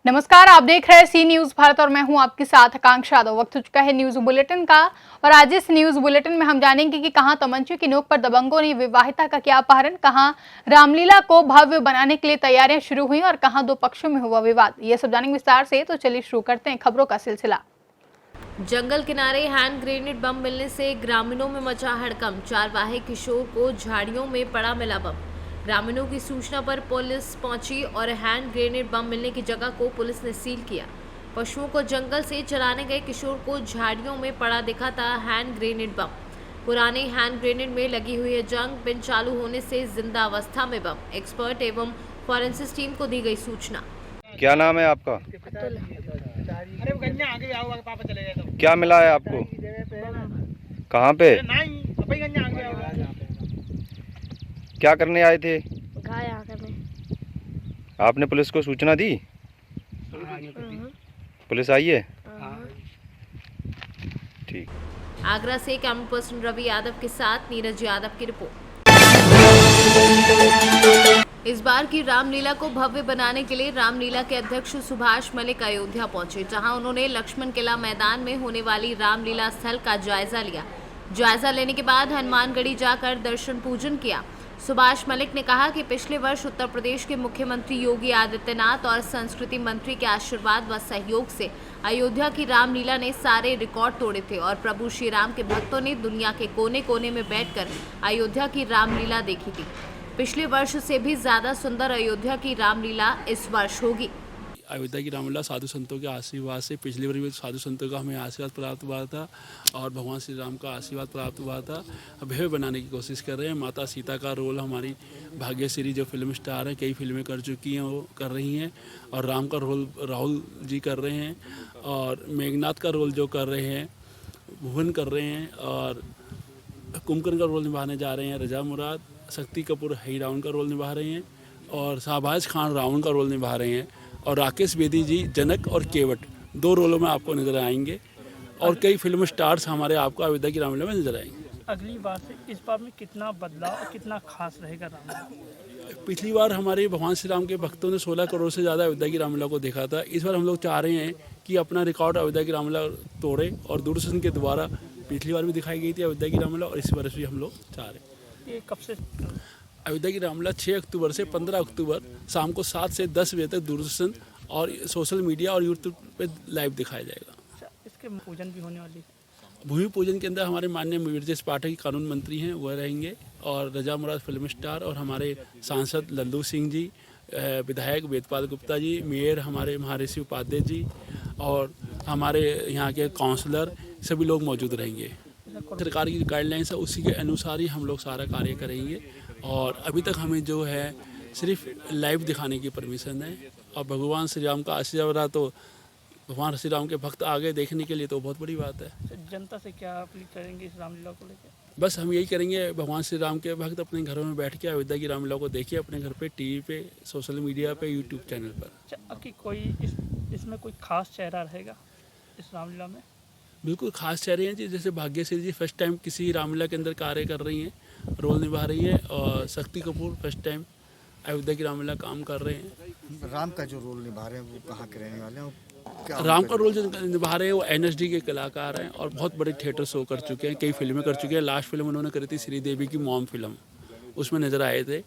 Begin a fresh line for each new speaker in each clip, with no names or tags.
नमस्कार, आप देख रहे हैं सी न्यूज भारत और मैं हूं आपके साथ आकांक्षा यादव। वक्त हो चुका है न्यूज बुलेटिन का और आज इस न्यूज बुलेटिन में हम जानेंगे कि कहां तमंचे की नोक पर दबंगों ने विवाहिता का किया अपहरण, कहां रामलीला को भव्य बनाने के लिए तैयारियां शुरू हुई और कहां दो पक्षों में हुआ विवाद। ये सब जानेंगे विस्तार से, तो चलिए शुरू करते हैं खबरों का सिलसिला।
जंगल किनारे हैंड ग्रेनेड बम मिलने से ग्रामीणों में मचा हड़कंप। चारवाहे किशोर को झाड़ियों में पड़ा मिला बम। ग्रामीणों की सूचना पर पुलिस पहुंची और हैंड ग्रेनेड बम मिलने की जगह को पुलिस ने सील किया। पशुओं को जंगल से चराने गए किशोर को झाड़ियों में पड़ा दिखा था हैंड ग्रेनेड बम। पुराने हैंड ग्रेनेड में लगी हुई है जंग। पिन चालू होने से जिंदा अवस्था में बम। एक्सपर्ट एवं फॉरेंसिक टीम को दी गई सूचना।
क्या नाम है आपका?
अरे वो गन्या आगे आओ, आगे पापा चले गए तो
क्या मिला है आपको? कहाँ पे?
नहीं अभी गन्या आगे आओ।
क्या करने आए थे?
गाय करने।
आपने पुलिस को सूचना दी? पुलिस आई है? ठीक।
आगरा से कैमरा पर्सन रवि यादव के साथ नीरज यादव की रिपोर्ट। इस बार की रामलीला को भव्य बनाने के लिए रामलीला के अध्यक्ष सुभाष मलिक अयोध्या पहुंचे, जहां उन्होंने लक्ष्मण किला मैदान में होने वाली रामलीला स्थल का जायजा लिया। जायजा लेने के बाद हनुमानगढ़ी जाकर दर्शन पूजन किया। सुभाष मलिक ने कहा कि पिछले वर्ष उत्तर प्रदेश के मुख्यमंत्री योगी आदित्यनाथ और संस्कृति मंत्री के आशीर्वाद व सहयोग से अयोध्या की रामलीला ने सारे रिकॉर्ड तोड़े थे और प्रभु श्री राम के भक्तों ने दुनिया के कोने कोने में बैठकर अयोध्या की रामलीला देखी थी। पिछले वर्ष से भी ज्यादा सुंदर अयोध्या की रामलीला इस वर्ष होगी।
अयोध्या की रामलीला साधु संतों के आशीर्वाद से, पिछली बार भी साधु संतों का हमें आशीर्वाद प्राप्त हुआ था और भगवान श्री राम का आशीर्वाद प्राप्त हुआ था। भव्य बनाने की कोशिश कर रहे हैं। माता सीता का रोल हमारी भाग्यश्री जो फिल्म स्टार हैं, कई फिल्में कर चुकी हैं, वो कर रही हैं और राम का रोल राहुल जी कर रहे हैं और मेघनाथ का रोल जो कर रहे हैं भुवन कर रहे हैं और कुंभकर्ण का रोल निभाने जा रहे हैं रजा मुराद। शक्ति कपूर हीराउन का रोल निभा रहे हैं और शाहबाज खान रावण का रोल निभा रहे हैं और राकेश बेदी जी जनक और केवट दो रोलों में आपको नजर आएंगे और कई फिल्म स्टार्स हमारे आपको अयोध्या की रामलीला में नजर आएंगे।
अगली बार से इस बार में कितना बदलाव और कितना खास रहेगा रामलीला?
पिछली बार हमारे भगवान श्री राम के भक्तों ने 16 करोड़ से ज़्यादा अयोध्या की रामलीला को देखा था। इस बार हम लोग चाह रहे हैं कि अपना रिकॉर्ड अयोध्या की रामलीला तोड़े और दूरदर्शन के द्वारा पिछली बार भी दिखाई गई थी अयोध्या की रामलीला और इस वर्ष भी हम लोग चाह रहे हैं।
ये कब से?
अयोध्या की रामलीला 6 अक्टूबर से 15 अक्टूबर शाम को 7 से 10 बजे तक दूरदर्शन और सोशल मीडिया और यूट्यूब पे लाइव दिखाया जाएगा।
इसके पूजन भी होने वाली है।
भूमि पूजन के अंदर हमारे माननीय ब्रजेश पाठक कानून मंत्री हैं, वह रहेंगे और रजा मुराद फिल्म स्टार और हमारे सांसद लल्लू सिंह जी, विधायक वेदपाल गुप्ता जी, मेयर हमारे महर्षि उपाध्याय जी और हमारे यहाँ के काउंसलर सभी लोग मौजूद रहेंगे। सरकार की गाइडलाइंस है उसी के अनुसार ही हम लोग सारा कार्य करेंगे और अभी तक हमें जो है सिर्फ लाइव दिखाने की परमिशन है और भगवान श्री राम का आशीर्वाद रहा तो भगवान श्री राम के भक्त आगे देखने के लिए तो बहुत बड़ी बात है।
जनता से क्या अपील करेंगे इस रामलीला को लेकर?
बस हम यही करेंगे, भगवान श्री राम के भक्त अपने घरों में बैठ के अयोध्या की रामलीला को देखिए, अपने घर पे, टीवी पे, सोशल मीडिया पे, यूट्यूब चैनल पर।
आपकी कोई इसमें कोई खास चेहरा रहेगा इस रामलीला में?
बिल्कुल खास चेहरे हैं जी, जैसे भाग्यश्री जी फर्स्ट टाइम किसी रामलीला के अंदर कार्य कर रही हैं, रोल निभा रही है और शक्ति कपूर फर्स्ट टाइम अयोध्या की रामलीला काम कर रहे हैं।
राम का जो रोल निभा रहे हैं वो कहाँ के रहने वाले हैं?
राम का रोल जो निभा रहे हैं वो NSD के कलाकार हैं और बहुत बड़े थिएटर शो कर चुके हैं, कई फिल्में कर चुके हैं। लास्ट फिल्म उन्होंने करी थी श्रीदेवी की मॉम फिल्म, उसमें नजर आए थे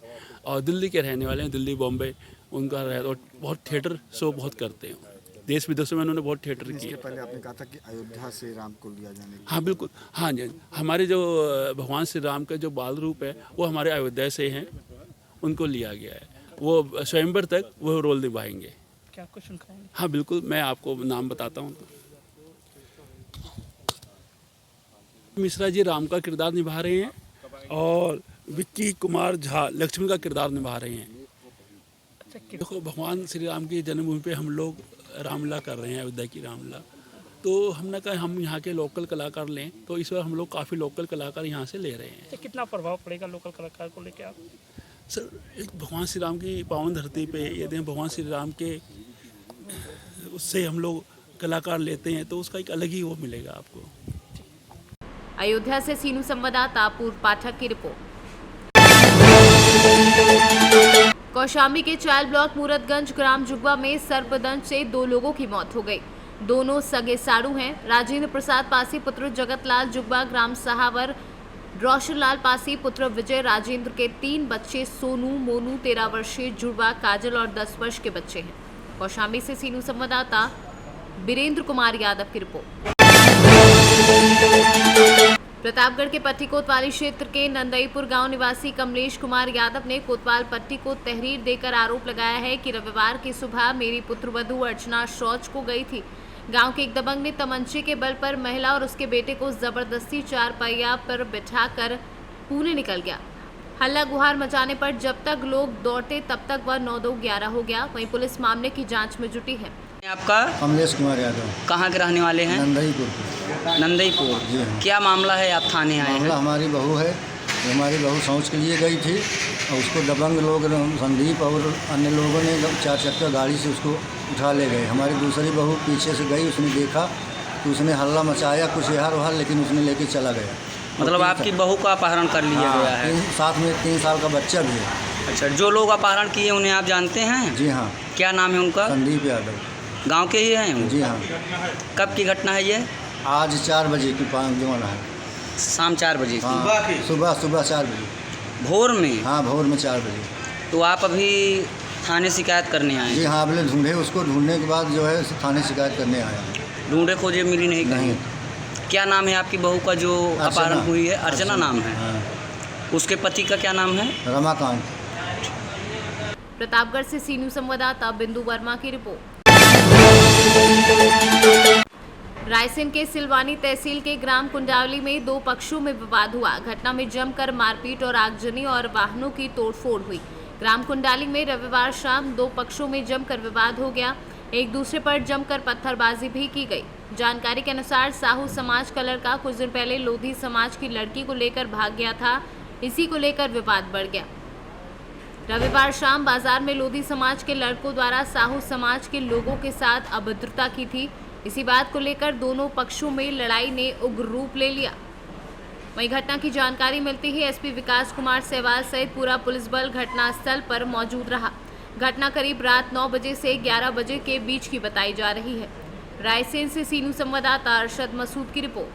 और दिल्ली के रहने वाले हैं, दिल्ली बॉम्बे उनका रहे और बहुत थिएटर शो बहुत करते हैं। देश विदेशों में उन्होंने बहुत थिएटर किए।
पहले आपने कहा था कि अयोध्या से राम को लिया जाने की।
हाँ बिल्कुल, हाँ जी, हमारे जो भगवान श्री राम का जो बाल रूप है वो हमारे अयोध्या से हैं, उनको लिया गया है। वो स्वयंवर तक वो रोल निभाएंगे।
क्या कुछ सुनखाएंगे?
हाँ बिल्कुल, मैं आपको नाम बताता हूँ। मिश्रा जी राम का किरदार निभा रहे हैं और विक्की कुमार झा लक्ष्मण का किरदार निभा रहे हैं। देखो, भगवान श्री राम की जन्मभूमि पे हम लोग रामलीला कर रहे हैं, अयोध्या की रामलीला, तो हमने कहा हम यहाँ के लोकल कलाकार लें, तो इस बार हम लोग काफ़ी लोकल कलाकार यहाँ से ले रहे हैं।
कितना प्रभाव पड़ेगा लोकल कलाकार को लेकर आप?
सर, एक भगवान श्री राम की पावन धरती पे यदि हम भगवान श्री राम के उससे हम लोग कलाकार लेते हैं तो उसका एक अलग ही वो मिलेगा आपको।
अयोध्या से सीनू संवाददाता पूर्व पाठक की रिपोर्ट। कौशाम्बी के चायल ब्लॉक मूरतगंज ग्राम जुगवा में सर्पदंश से 2 लोगों की मौत हो गई। दोनों सगे साड़ू हैं। राजेंद्र प्रसाद पासी पुत्र जगतलाल जुगवा, ग्राम सहावर रोशनलाल पासी पुत्र विजय राजेंद्र के 3 बच्चे सोनू, मोनू 13 वर्षीय, जुड़वा काजल और 10 वर्ष के बच्चे हैं। कौशाम्बी से सीनू संवाददाता बीरेंद्र कुमार यादव की रिपोर्ट। प्रतापगढ़ के पट्टी कोतवाली क्षेत्र के नंदईपुर गांव निवासी कमलेश कुमार यादव ने कोतवाल पट्टी को तहरीर देकर आरोप लगाया है कि रविवार की सुबह मेरी पुत्रवधू अर्चना शौच को गई थी। गांव के एक दबंग ने तमंचे के बल पर महिला और उसके बेटे को जबरदस्ती 4 पहिया पर बिठाकर पुणे निकल गया। हल्ला गुहार मचाने पर जब तक लोग दौड़ते तब तक वह 9-2-11 हो गया। वहीं पुलिस मामले की जांच में जुटी है।
आपका
कमलेश कुमार यादव,
कहाँ के रहने वाले हैं?
नंदईपुर के।
नंदईपुर।
जी हाँ।
क्या मामला है, आप थाने आए
मामला
हैं?
हमारी बहू है, हमारी बहू शौच के लिए गई थी और उसको दबंग लोग संदीप और अन्य लोगों ने 4 चक्का गाड़ी से उसको उठा ले गए। हमारी दूसरी बहू पीछे से गई, उसने देखा तो उसने हल्ला मचाया कुछ यहाँ वहाँ, लेकिन उसने लेके चला गया।
मतलब आपकी बहू का अपहरण कर लिया गया है?
साथ में 3 साल का बच्चा भी है।
अच्छा, जो लोग अपहरण किए उन्हें आप जानते हैं?
जी हाँ।
क्या नाम है उनका?
संदीप यादव।
गांव के ही हैं?
जी हाँ।
कब की घटना है ये?
आज 4 बजे की 5 जमाना है।
शाम 4 बजे की?
हाँ, सुबह 4 बजे।
भोर में?
हाँ, भोर में 4 बजे।
तो आप अभी थाने शिकायत करने आए?
जी हाँ, हमने ढूंढे उसको, ढूंढने के बाद जो है थाने शिकायत करने आया।
ढूंढे खोजे मिली नहीं कहीं?
नहीं।
क्या नाम है आपकी बहू का जो अपहरण हुई है? अर्चना नाम है।
हाँ।
उसके पति का क्या नाम है?
रमाकांत।
प्रतापगढ़ से सीनू संवाददाता बिंदु वर्मा की रिपोर्ट। रायसेन के सिलवानी तहसील के ग्राम कुंडावली में 2 पक्षों में विवाद हुआ। घटना में जमकर मारपीट और आगजनी और वाहनों की तोड़फोड़ हुई। ग्राम कुंडाली में रविवार शाम 2 पक्षों में जमकर विवाद हो गया। एक दूसरे पर जमकर पत्थरबाजी भी की गई। जानकारी के अनुसार साहू समाज का लड़का कुछ दिन पहले लोधी समाज की लड़की को लेकर भाग गया था। इसी को लेकर विवाद बढ़ गया। रविवार शाम बाजार में लोधी समाज के लड़कों द्वारा साहू समाज के लोगों के साथ अभद्रता की थी। इसी बात को लेकर दोनों पक्षों में लड़ाई ने उग्र रूप ले लिया। वहीं घटना की जानकारी मिलते ही एसपी विकास कुमार सहवाल सहित पूरा पुलिस बल घटनास्थल पर मौजूद रहा। घटना करीब रात 9 बजे से 11 बजे के बीच की बताई जा रही है। रायसेन से सीनू संवाददाता अरशद मसूद की रिपोर्ट।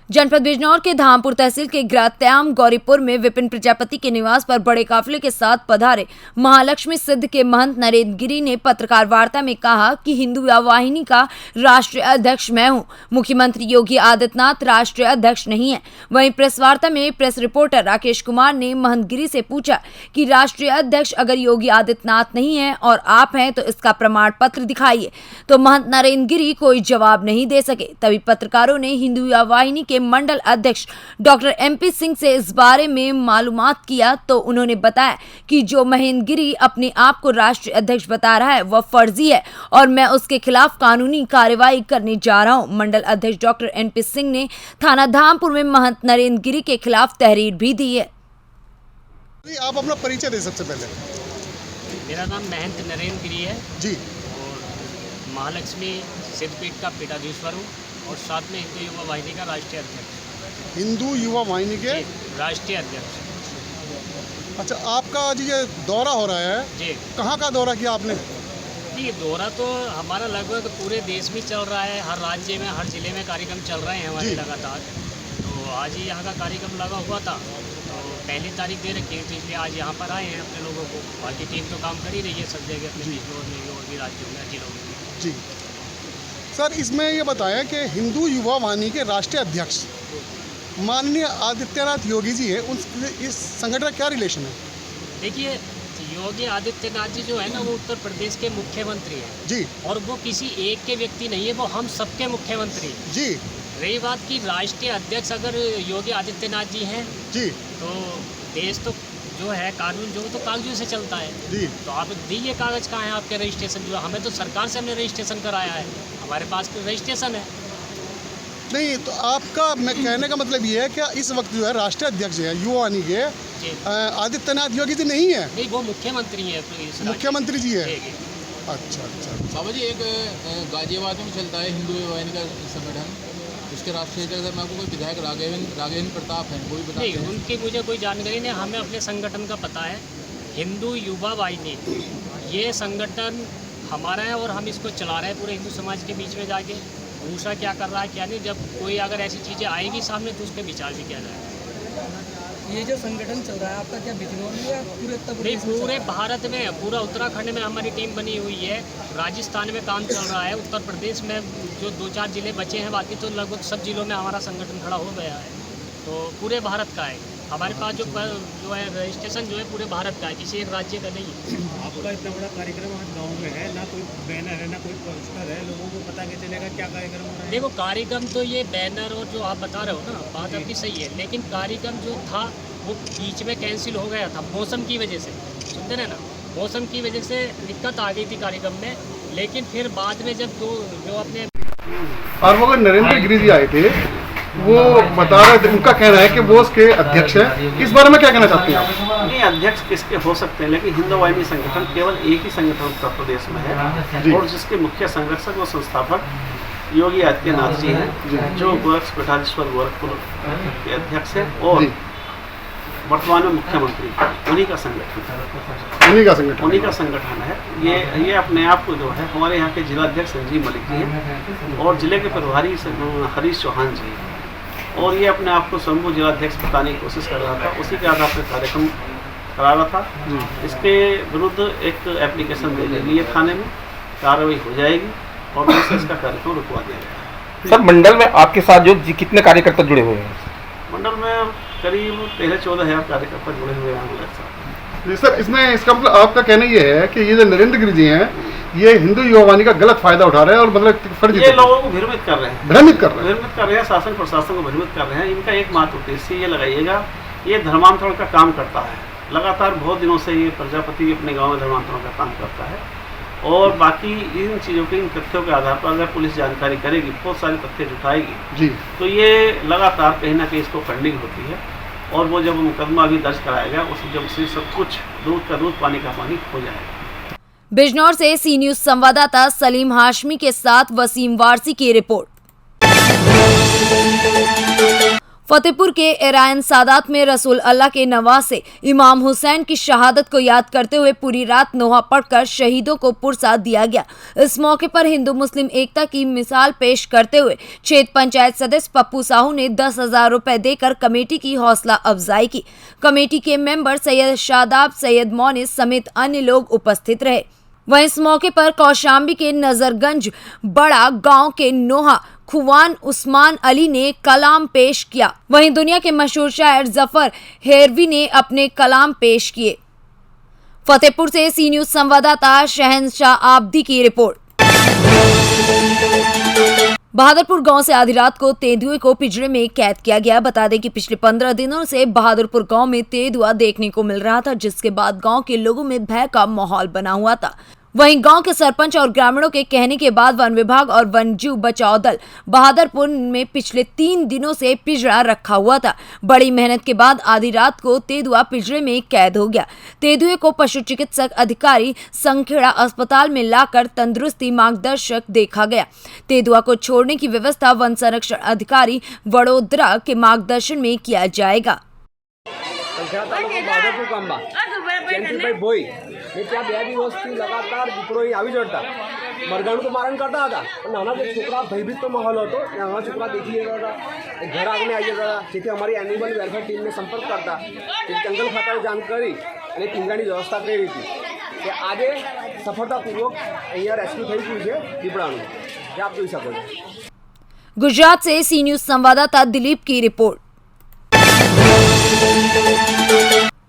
जनपद बिजनौर के धामपुर तहसील के ग्रात्याम गौरीपुर में विपिन प्रजापति के निवास पर बड़े काफिले के साथ पधारे महालक्ष्मी सिद्ध के महंत नरेंद्र गिरी ने पत्रकार वार्ता में कहा कि हिंदू वाहिनी का राष्ट्रीय अध्यक्ष मैं हूं। मुख्यमंत्री योगी आदित्यनाथ राष्ट्रीय अध्यक्ष नहीं है। वहीं प्रेस वार्ता में प्रेस रिपोर्टर राकेश कुमार ने महंत गिरी से पूछा कि राष्ट्रीय अध्यक्ष अगर योगी आदित्यनाथ नहीं है और आप हैं तो इसका प्रमाण पत्र दिखाइए। तो महंत नरेंद्र गिरी कोई जवाब नहीं दे सके। तभी पत्रकारों ने हिंदू वाहिनी के मंडल अध्यक्ष डॉक्टर एमपी सिंह से इस बारे में मालूमात किया तो उन्होंने बताया कि जो महेंद्र गिरी अपने आप को राष्ट्रीय अध्यक्ष बता रहा है वह फर्जी है और मैं उसके खिलाफ कानूनी कार्रवाई करने जा रहा हूं। मंडल अध्यक्ष डॉक्टर एमपी सिंह ने थाना धामपुर में महंत नरेंद्र गिरी के खिलाफ तहरीर भी दी है।
आप अपना परिचय दें सबसे पहले।
मेरा नाम महंत नरेंद्र गिरी है
जी,
और महालक्ष्मी सिद्धपीठ का पीठाधीश्वर हूँ और साथ में हिंदू युवा वाहिनी का राष्ट्रीय अध्यक्ष।
हिंदू युवा वाहिनी के
राष्ट्रीय अध्यक्ष।
अच्छा, आपका आज ये दौरा हो रहा है
जी।
कहाँ का दौरा किया आपने?
जी, दौरा तो हमारा लगभग पूरे देश में चल रहा है। हर राज्य में, हर जिले में कार्यक्रम चल रहे हैं हमारे लगातार। तो आज ही यहाँ का कार्यक्रम लगा हुआ था, तो पहली तारीख दे रखी है, तो इसलिए आज यहाँ पर आए हैं अपने लोगों को। बाकी टीम तो काम कर ही रही है सब जगह अपने बिजनौर में और भी राज्यों में, जिलों में।
जी सर, इसमें ये बताएं कि हिंदू युवा वाहिनी के राष्ट्रीय अध्यक्ष माननीय आदित्यनाथ योगी जी है, उन इस संगठन का क्या रिलेशन है?
देखिए, योगी आदित्यनाथ जी जो है ना, वो उत्तर प्रदेश के मुख्यमंत्री हैं
जी,
और वो किसी एक के व्यक्ति नहीं है, वो हम सबके मुख्यमंत्री हैं
जी।
रही बात की राष्ट्रीय अध्यक्ष अगर योगी आदित्यनाथ जी हैं
जी,
तो देश तो जो है कानून जो तो कागजों से चलता है
जी।
तो आप दीजिए कागज कहाँ है आपके रजिस्ट्रेशन? जो हमें तो सरकार से हमने रजिस्ट्रेशन कराया है, हमारे पास रजिस्ट्रेशन है।
नहीं तो आपका, मैं कहने का मतलब ये है कि इस वक्त जो है राष्ट्रीय अध्यक्ष है युवा वाहिनी के आदित्यनाथ योगी जी नहीं है?
नहीं, वो मुख्यमंत्री है।
मुख्यमंत्री जी है।
जी।
अच्छा अच्छा।
बाबा जी, एक गाजियाबाद में चलता है हिंदू युवा वाहिनी का संगठन, इसके राष्ट्रीय अध्यक्ष में आपको कोई विधायक राघवेंद्र प्रताप हैं, वो भी बताते
नहीं,
हैं।
उनकी मुझे कोई जानकारी नहीं। हमें अपने संगठन का पता है, हिंदू युवा वाहिनी, ये संगठन हमारा है और हम इसको चला रहे हैं पूरे हिंदू समाज के बीच में जाके। दूसरा क्या कर रहा है क्या नहीं, जब कोई अगर ऐसी चीज़ें आएंगी सामने तो उस पर विचार भी किया जाएगा।
ये जो संगठन चल रहा है आपका क्या बिजनौर में या पूरे उत्तर
नहीं,
प्रदेश में?
पूरे भारत में, पूरा उत्तराखंड में हमारी टीम बनी हुई है, राजस्थान में काम चल रहा है, उत्तर प्रदेश में जो 2-4 जिले बचे हैं, बाकी तो लगभग सब जिलों में हमारा संगठन खड़ा हो गया है। तो पूरे भारत का है हमारे पास जो है रजिस्ट्रेशन जो है पूरे भारत का है, किसी एक राज्य का नहीं है।
आपका इतना बड़ा कार्यक्रम आज गाँव में है, ना कोई बैनर है ना कोई पोस्टर है, लोगों को पता नहीं चलेगा क्या कार्यक्रम हो रहा है।
देखो, कार्यक्रम तो ये बैनर और जो आप बता रहे हो ना, बात आपकी सही है, लेकिन कार्यक्रम जो था वो बीच में कैंसिल हो गया था मौसम की वजह से। सुनते हैं ना, मौसम की वजह से दिक्कत आ गई थी कार्यक्रम में, लेकिन फिर बाद में जब जो अपने
और वो नरेंद्र गिरी जी आए थे, वो बता रहे थे, उनका कहना है कि वो उसके अध्यक्ष हैं। इस बारे में क्या कहना चाहते हैं आप?
नहीं, अध्यक्ष किसके हो सकते हैं, लेकिन हिंदू वाहिनी संगठन केवल एक ही संगठन उत्तर प्रदेश में है और जिसके मुख्य संरक्षक व संस्थापक योगी आदित्यनाथ जी हैं, जो गोरक्ष पीठाधीश्वर गोरखपुर के अध्यक्ष हैं और वर्तमान में मुख्यमंत्री, उन्हीं का संगठन है। ये अपने आप को जो है, हमारे यहाँ के जिलाध्यक्ष संजीव मलिक जी हैं और जिले के प्रभारी हरीश चौहान जी हैं, और ये अपने आप को शंभू जिलाध्यक्ष बताने की कोशिश कर रहा था। उसी के आधार पर कार्यक्रम करा रहा था। इसके विरुद्ध एक एप्लीकेशन दे देगी ये थाने में, कार्रवाई हो जाएगी और उससे इसका कार्यक्रम रुकवा दिया जाएगा।
सर, मंडल में आपके साथ जो कितने कार्यकर्ता जुड़े हुए हैं?
मंडल में करीब 13-14 हज़ार कार्यकर्ता जुड़े हुए हैं हमारे साथ।
जी सर, इसमें इसका मतलब आपका कहना ये है कि ये जो नरेंद्र गिरी जी हैं, ये हिंदू युवा वाहिनी का गलत फायदा उठा रहे हैं और मतलब फर्जी,
ये लोगों को भ्रमित कर रहे हैं, शासन प्रशासन को भ्रमित कर रहे हैं। इनका एकमात्र उद्देश्य ये लगाइएगा, ये धर्मांतरण का काम करता है। लगातार बहुत दिनों से ये प्रजापति अपने गाँव में धर्मांतरण का काम करता है और बाकी इन चीज़ों के, इन तथ्यों के आधार पर अगर पुलिस जानकारी करेगी, बहुत सारे तथ्य जुटाएगी तो ये लगातार कहीं ना कहीं इसको फंडिंग होती है और वो जब मुकदमा भी दर्ज कराएगा, उस जब से सब कुछ दूध का दूध पानी का पानी हो जाएगा।
बिजनौर से सी न्यूज संवाददाता सलीम हाशमी के साथ वसीम वारसी की रिपोर्ट। फतेहपुर के एरायन सादात में रसूल अल्लाह के नवासे इमाम हुसैन की शहादत को याद करते हुए पूरी रात नोहा पढ़कर शहीदों को पुरसा दिया गया। इस मौके पर हिंदू मुस्लिम एकता की मिसाल पेश करते हुए क्षेत्र पंचायत सदस्य पप्पू साहू ने 10,000 रुपए देकर कमेटी की हौसला अफजाई की। कमेटी के मेंबर सैयद शादाब, सैयद मोनिस समेत अन्य लोग उपस्थित रहे। वहीं इस मौके पर कौशाम्बी के नजरगंज बड़ा गांव के नोहा खुवान उस्मान अली ने कलाम पेश किया। वहीं दुनिया के मशहूर शायर जफर हेरवी ने अपने कलाम पेश किए। फतेहपुर से सी न्यूज संवाददाता शहनशाह आब्दी की रिपोर्ट। बहादुरपुर गांव से आधी रात को तेंदुए को पिंजरे में कैद किया गया। बता दें कि पिछले 15 दिनों से बहादुरपुर गांव में तेंदुआ देखने को मिल रहा था, जिसके बाद गांव के लोगों में भय का माहौल बना हुआ था। वहीं गांव के सरपंच और ग्रामीणों के कहने के बाद वन विभाग और वन्यजीव बचाव दल बहादुरपुर में पिछले 3 दिनों से पिंजरा रखा हुआ था। बड़ी मेहनत के बाद आधी रात को तेंदुआ पिंजरे में कैद हो गया। तेंदुए को पशु चिकित्सक अधिकारी संखेड़ा अस्पताल में लाकर तंदुरुस्ती मार्गदर्शक देखा गया। तेंदुआ को छोड़ने की व्यवस्था वन संरक्षण अधिकारी वडोदरा के मार्गदर्शन में किया जाएगा।
ત્યાં બે દિવસથી લગાતાર દીકરો અહીં આવી જતા મરઘાનું તો મારણ કરતા હતા પણ નાના જે છોકરા ભયભીત માહોલ હતો નાના છોકરા દેખી જતા હતા ઘર આગળ આવી જતા હતા જેથી અમારી એનિમલ વેલફેર ટીમને સંપર્ક કરતા જંગલ ખાતાએ જાણ કરી અને પિંજરાની વ્યવસ્થા કરી હતી કે આજે સફળતાપૂર્વક અહીંયા રેસ્ક્યુ થઈ ગયું છે દીપડાનું, જે આપ જોઈ શકો છો।
गुजरात से सी न्यूज संवाददाता दिलीप की रिपोर्ट।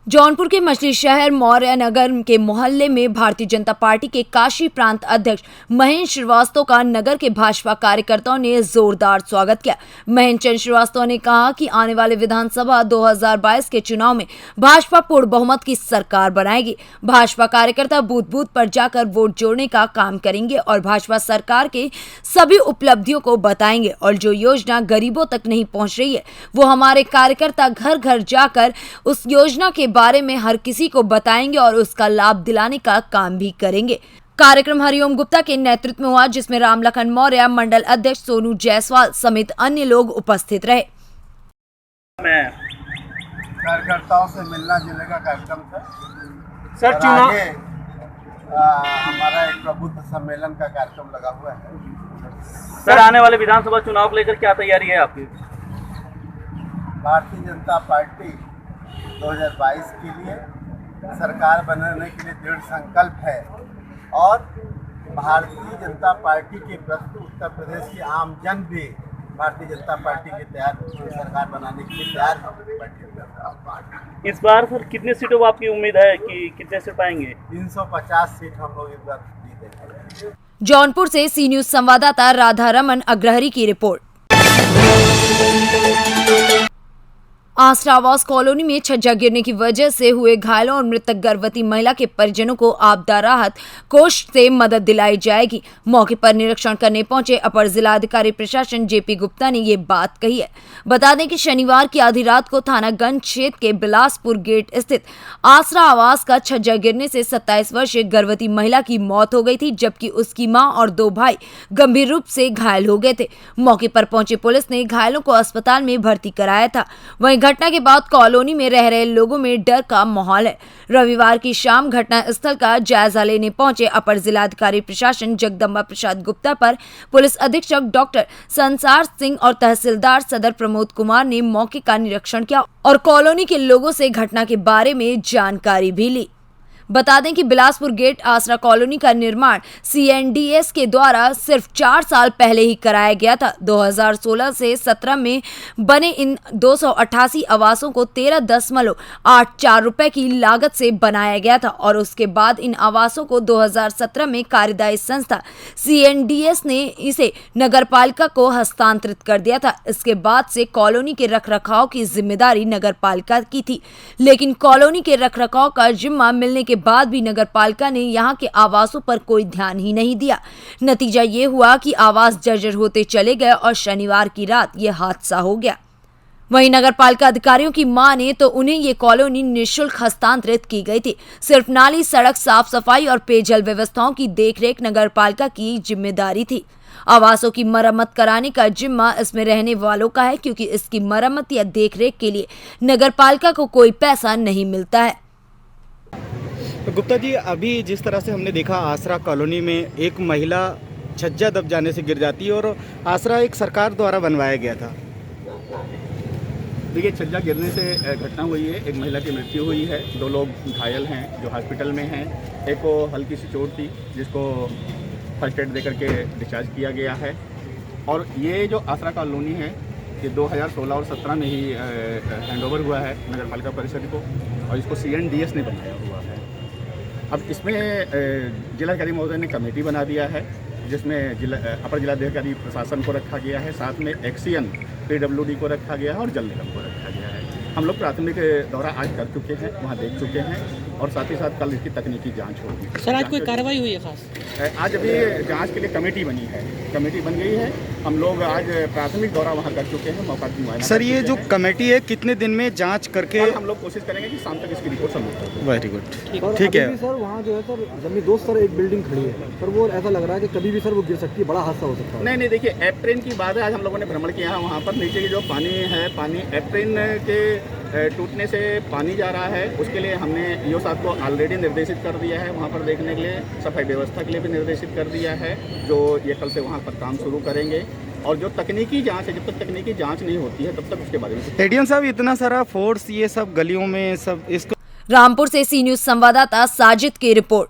जौनपुर के मछली शहर मौर्य नगर के मोहल्ले में भारतीय जनता पार्टी के काशी प्रांत अध्यक्ष महेंद्र श्रीवास्तव का नगर के भाजपा कार्यकर्ताओं ने जोरदार स्वागत किया। महेंद्र श्रीवास्तव ने कहा कि आने वाले विधानसभा 2022 के चुनाव में भाजपा पूर्ण बहुमत की सरकार बनाएगी। भाजपा कार्यकर्ता बूथ बूथ पर जाकर वोट जोड़ने का काम करेंगे और भाजपा सरकार के सभी उपलब्धियों को बताएंगे और जो योजना गरीबों तक नहीं पहुंच रही है वो हमारे कार्यकर्ता घर घर जाकर उस योजना के बारे में हर किसी को बताएंगे और उसका लाभ दिलाने का काम भी करेंगे। कार्यक्रम हरिओम गुप्ता के नेतृत्व में हुआ, जिसमें राम लखन मौर्य, मंडल अध्यक्ष सोनू जायसवाल समेत अन्य लोग उपस्थित रहे।
कार्यकर्ताओं से मिलना जुलने का कार्यक्रम था
सर। चुनाव
हमारा एक प्रबुद्ध सम्मेलन का कार्यक्रम लगा हुआ है।
सर, आने वाले विधानसभा चुनाव को लेकर क्या तैयारी है आपकी?
भारतीय जनता पार्टी 2022 के लिए सरकार बनाने के लिए दृढ़ संकल्प है और भारतीय जनता पार्टी के प्रति उत्तर प्रदेश की आम जन भी भारतीय जनता पार्टी के सरकार बनाने के लिए तैयार है।
इस बार सर कितने सीटों पर आपकी उम्मीद है कि कितने सीट पाएंगे?
350 सीट हम लोग इस बार जीतेंगे।
जौनपुर से सी न्यूज संवाददाता राधा रमन अग्रहरी की रिपोर्ट। आसरा आवास कॉलोनी में छज्जा गिरने की वजह से हुए घायलों और मृतक गर्भवती महिला के परिजनों को आपदा राहत कोष से मदद दिलाई जाएगी। मौके पर निरीक्षण करने पहुंचे अपर जिलाधिकारी प्रशासन जेपी गुप्ता ने ये बात कही है। बता दें कि शनिवार की आधी रात को थानागंज क्षेत्र के बिलासपुर गेट स्थित आसरा आवास का छज्जा गिरने से 27 वर्षीय गर्भवती महिला की मौत हो गई थी, जबकि उसकी मां और 2 भाई गंभीर रूप से घायल हो गए थे। मौके पर पहुंची पुलिस ने घायलों को अस्पताल में भर्ती कराया था। वहीं घटना के बाद कॉलोनी में रह रहे लोगों में डर का माहौल है। रविवार की शाम घटना स्थल का जायजा लेने पहुंचे अपर जिलाधिकारी प्रशासन जगदम्बा प्रसाद गुप्ता पर पुलिस अधीक्षक डॉक्टर संसार सिंह और तहसीलदार सदर प्रमोद कुमार ने मौके का निरीक्षण किया और कॉलोनी के लोगों से घटना के बारे में जानकारी भी ली। बता दें कि बिलासपुर गेट आसरा कॉलोनी का निर्माण CNDS के द्वारा सिर्फ 4 साल पहले ही कराया गया था। 2016 से 17 में बने इन 288 आवासों को 13.84 रुपए की लागत से बनाया गया था और उसके बाद इन आवासों को 2017 में कार्यदायी संस्था CNDS ने इसे नगरपालिका को हस्तांतरित कर दिया था। इसके बाद से कॉलोनी के रखरखाव की जिम्मेदारी नगरपालिका की थी, लेकिन कॉलोनी के रखरखाव का जिम्मा मिलने के बाद भी नगरपालिका ने यहां के आवासों पर कोई ध्यान ही नहीं दिया। नतीजा ये हुआ कि आवास जर्जर होते चले गए और शनिवार की रात ये हादसा हो गया। वहीं नगरपालिका अधिकारियों की माने तो उन्हें ये कॉलोनी निःशुल्क हस्तांतरित की गई थी। सिर्फ नाली, सड़क साफ सफाई और पेयजल व्यवस्थाओं की देखरेख नगरपालिका की जिम्मेदारी थी। आवासों की मरम्मत कराने का जिम्मा इसमें रहने वालों का है, क्योंकि इसकी मरम्मत या देखरेख के लिए नगरपालिका को कोई पैसा नहीं मिलता है।
गुप्ता जी, अभी जिस तरह से हमने देखा आसरा कॉलोनी में एक महिला छज्जा दब जाने से गिर जाती है और आसरा एक सरकार द्वारा बनवाया गया था।
देखिए, छज्जा गिरने से घटना हुई है, एक महिला की मृत्यु हुई है, 2 लोग घायल हैं जो हॉस्पिटल में हैं। एक को हल्की सी चोट थी जिसको फर्स्ट एड देकर के डिस्चार्ज किया गया है। और ये जो आसरा कॉलोनी है ये 2016 और 17 में ही हैंडओवर हुआ है नगरपालिका परिषद को और इसको CNDS ने बनाया हुआ है। अब इसमें जिलाधिकारी महोदय ने कमेटी बना दिया है जिसमें अपर जिलाधिकारी प्रशासन को रखा गया है, साथ में एक्सीएन PWD को रखा गया है और जल निगम को रखा गया है। हम लोग प्राथमिक दौरा आज कर चुके हैं, वहाँ देख चुके हैं और साथ ही साथ कल इसकी तकनीकी जांच होगी।
सर, आज कोई कार्रवाई हुई है खास?
आज अभी जांच के लिए कमेटी बनी है, कमेटी बन गई है। हम लोग आज प्राथमिक दौरा वहाँ कर चुके हैं, मौका की मुआयना।
सर, ये जो कमेटी है कितने दिन में जांच करके?
हम लोग कोशिश करेंगे कि शाम तक इसकी रिपोर्ट सबमिट हो।
वेरी गुड, ठीक है।
सर, वहाँ जो है सर जमीन दोस्त सर एक बिल्डिंग खड़ी है सर, वो ऐसा लग रहा है कि कभी भी सर वो गिर सकती है, बड़ा हादसा हो सकता है।
नहीं, देखिए, एप्रिन की बात है। आज हम लोगों ने भ्रमण किया है वहाँ पर। नीचे की जो पानी है, पानी एप्रिन के टूटने से पानी जा रहा है, उसके लिए हमने ईओ साहब को ऑलरेडी निर्देशित कर दिया है, वहाँ पर देखने के लिए सफाई व्यवस्था के लिए भी निर्देशित कर दिया है, जो ये कल से वहाँ पर काम शुरू करेंगे। और जो तकनीकी जांच है, जब तक तकनीकी जांच नहीं होती है तब तक उसके बारे में।
एडीएम साहब, इतना सारा फोर्स ये सब गलियों में सब इसको।
रामपुर से सी न्यूज संवाददाता साजिद की रिपोर्ट।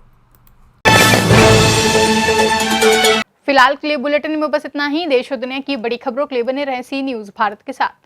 फिलहाल के लिए बुलेटिन में बस इतना ही। देश और दुनिया की बड़ी खबरों के लिए बने रहें सी न्यूज भारत के साथ।